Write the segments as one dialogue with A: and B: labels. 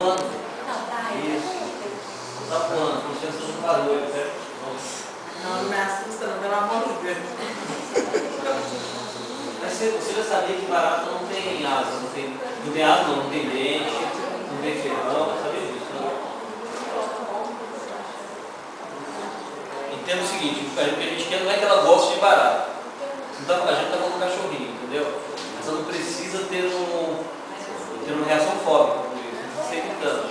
A: Isso. Tá voando, como se fosse um barulho, certo?
B: Não me assusta, não, pelo amor de Deus.
A: Mas você já sabia que barata não tem asa, não tem asa, não tem dente, não tem ferrão, sabia disso, não? Entenda o seguinte, o que a gente quer não é que ela goste de barata. A gente está falando do cachorrinho, entendeu? Mas ela não precisa ter uma reação fóbica com isso, não precisa ser gritando.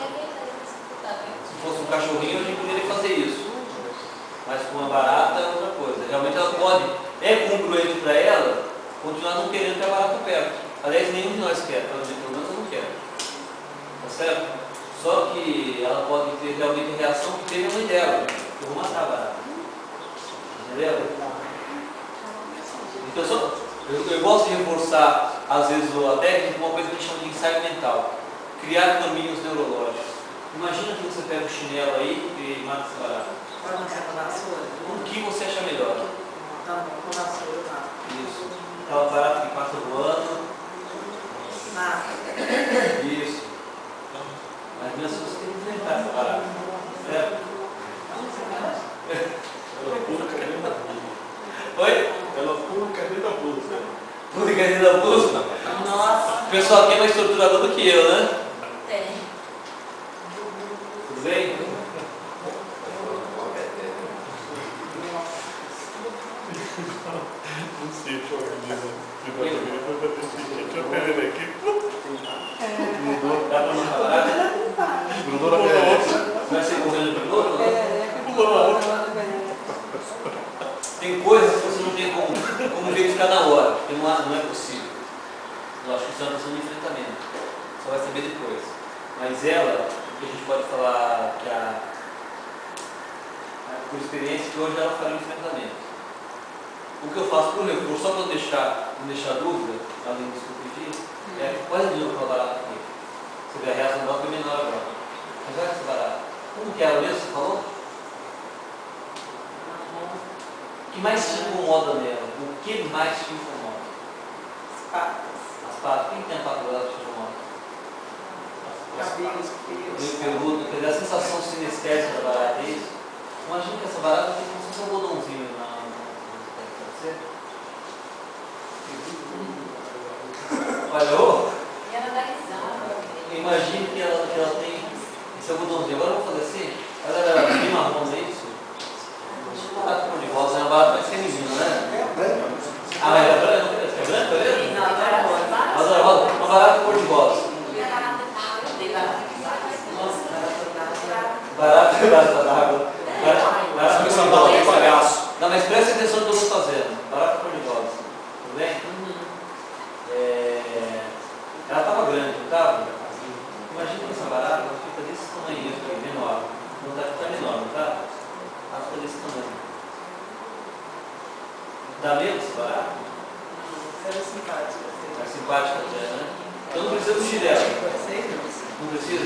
A: Se fosse um cachorrinho, a gente poderia fazer isso. Mas com uma barata é outra coisa. Realmente ela pode, é congruente para ela, continuar não querendo ter a barata perto. Aliás, nenhum de nós quer, pelo menos eu não quero. Tá certo? Só que ela pode ter realmente a reação que teve a mãe dela. Eu vou matar a barata. Entendeu? Então, eu gosto de reforçar, às vezes, a técnica com uma coisa que a gente chama de ensaio mental. Criar caminhos neurológicos. Imagina que você pega o chinelo aí e mata essa barata.
B: Pode não ser com a vassoura?
A: O que você acha melhor?
B: Tá bom, com a vassoura, tá.
A: Isso. Aquela barata que passa voando.
B: Mata.
A: Isso. Mas mesmo você tem que enfrentar essa barata. Certo? Oi?
C: Ela pula cadê da bolsa?
A: Pula cadê da bolsa?
B: Nossa.
A: O pessoal aqui é mais torturador do que eu, né?
B: Tem.
A: Tudo bem?
C: Não sei se organiza. Foi pra decidir. Deixa eu pegar ele aqui. Grudou.
A: Dá pra não parar?
C: Grudou na minha outra.
A: Vai ser correndo de novo?
C: Pulou na outra.
A: Tem coisas que você não tem como verificar na hora, porque não é possível. Eu acho que isso é uma questão de enfrentamento. Só vai saber depois. Mas ela, o que a gente pode falar que por experiência, que hoje ela faria um enfrentamento. O que eu faço por reforço, só para não deixar dúvida, além disso que eu pedi, é quase de novo para barata aqui. Você vê a reação dela foi menor agora. Mas olha essa barata. Como que era mesmo, você falou? O que mais te incomoda nela? O que mais te incomoda?
B: As patas.
A: As patas. Quem tem a pata dela que te incomoda?
B: Cabelos,
A: Meio peludo, quer dizer, a sensação sinestésica da barata, é isso? Imagina que essa barata tem como se fosse um algodãozinho na pode ser? Falhou?
D: E ela dá risada.
A: Imagine que ela tem esse algodãozinho. Agora eu vou fazer assim. Ela era bem marrom, não é isso? Barata cor de rosa, é uma barata mais feminina, né? Ah, mas é branca? É branca mesmo?
B: Não, não é rosa.
A: Mas é rosa, uma barata cor de rosa. Barata d'água. Não, mas presta atenção no que eu estou fazendo. Barata cor de rosa. Tudo bem? Ela estava grande, não estava? Imagina que essa barata ela fica desse tamanho aqui, menor. Não deve ficar menor, não está? Ela fica desse tamanho. Dá medo essa barata?
B: Ela é simpática.
A: É simpática até, né? Então não precisa fugir dela. Não precisa?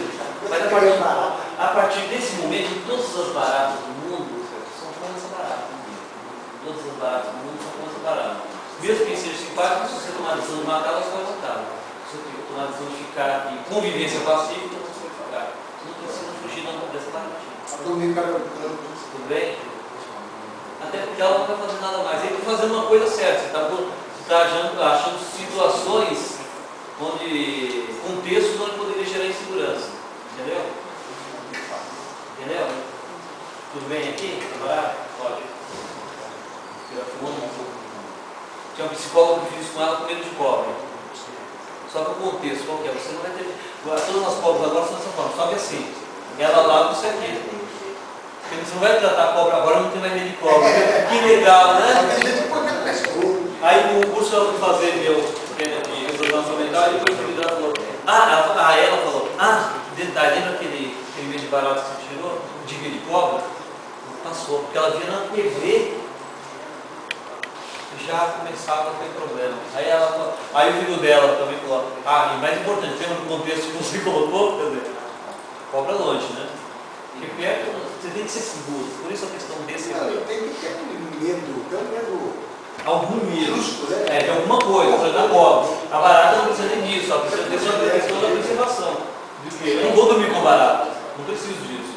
A: Mas a partir desse momento, todas as baratas do mundo são como essa barata. Todas as baratas do mundo são como essa barata. Mesmo que seja simpático, se você tomar a decisão de matar, elas vão matar. Se você tomar a decisão de ficar em convivência pacífica, você vai ficar. Você não precisa fugir dessa baratinha. Tudo bem? Até porque ela não vai fazer nada mais. Ele está fazendo uma coisa certa. Você está achando situações contextos onde poderia gerar insegurança. Entendeu? Entendeu? Tudo bem aqui? Agora? Pode. Tinha um psicólogo que fiz com ela com medo de cobra. Só que o contexto, qual que é? Você não vai ter. Todas as cobras agora são dessa forma, só que assim. Ela lá com isso aqui. Porque você não vai tratar a cobra agora, não tem mais medo de cobra. Que legal, né? Aí no curso eu fui fazer meu de resolução mental e depois ela falou, ela falou, detalhe, lembra aquele medo de barata que você tirou? De medo de cobra? Passou, porque ela via na TV e já começava a ter problema. Aí o filho dela também falou, e mais importante, lembra do contexto que você colocou? Quer dizer, cobra longe, né? Porque perto você tem que ser seguro, por isso a questão desse.
E: Tem que ter um medo.
A: Algum medo. De alguma coisa, da cobra. A barata não precisa nem disso, ela precisa ter sua questão da preservação. Eu não vou dormir com barata. Não preciso disso.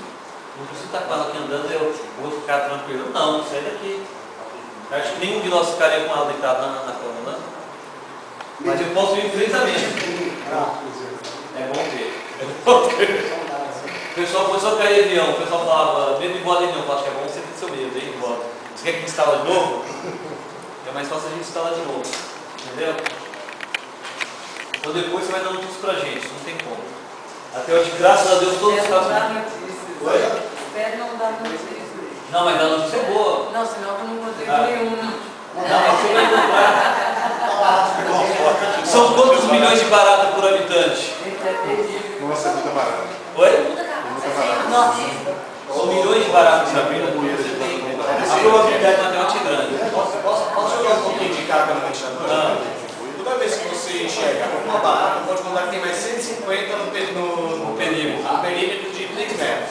A: Não preciso estar com ela aqui andando e eu vou ficar tranquilo. Não, sai daqui. Acho que nenhum de nós ficaria com ela deitada na cama, né? Mas eu posso ir frisamente. É bom ter. O pessoal caía de avião, o pessoal falava, medo de voar de avião. Eu falo, acho que é bom você ter seu medo, hein? Você quer que instala de novo? É mais fácil a gente instalar de novo. Entendeu? Então depois você vai dando tudo pra gente, não tem como. Até hoje, graças a Deus, todos os casos.
B: Espero não dar notícias.
A: Não, mas a notícia é boa.
B: Não, senão eu não vou ter nenhum.
A: Não, mas você vai comprar. São quantos milhões de barata por habitante?
C: Nossa, é muito barato.
A: Oi?
B: Nossa.
A: São milhões de baratas por habitante. A probabilidade matemática é grande.
E: Posso jogar um pouquinho de carga no ventilador? Toda vez que você enxerga uma barata, pode contar que tem mais 150 no perímetro de 3 metros.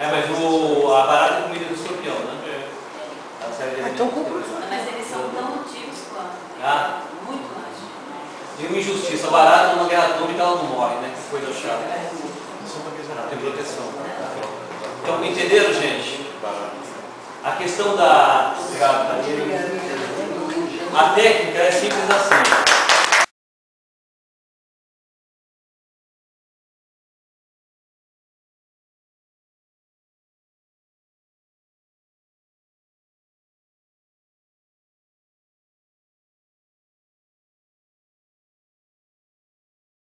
A: Mas a barata é comida do escorpião, né?
B: Então compra.
D: Mas eles são tão antigos quanto.
A: Ah.
D: Muito mais.
A: Tem uma injustiça. A barata numa guerra atômica ela não morre, né? Que coisa chata. Ela tem proteção. Então, entenderam, gente? A questão da... A técnica é simples assim.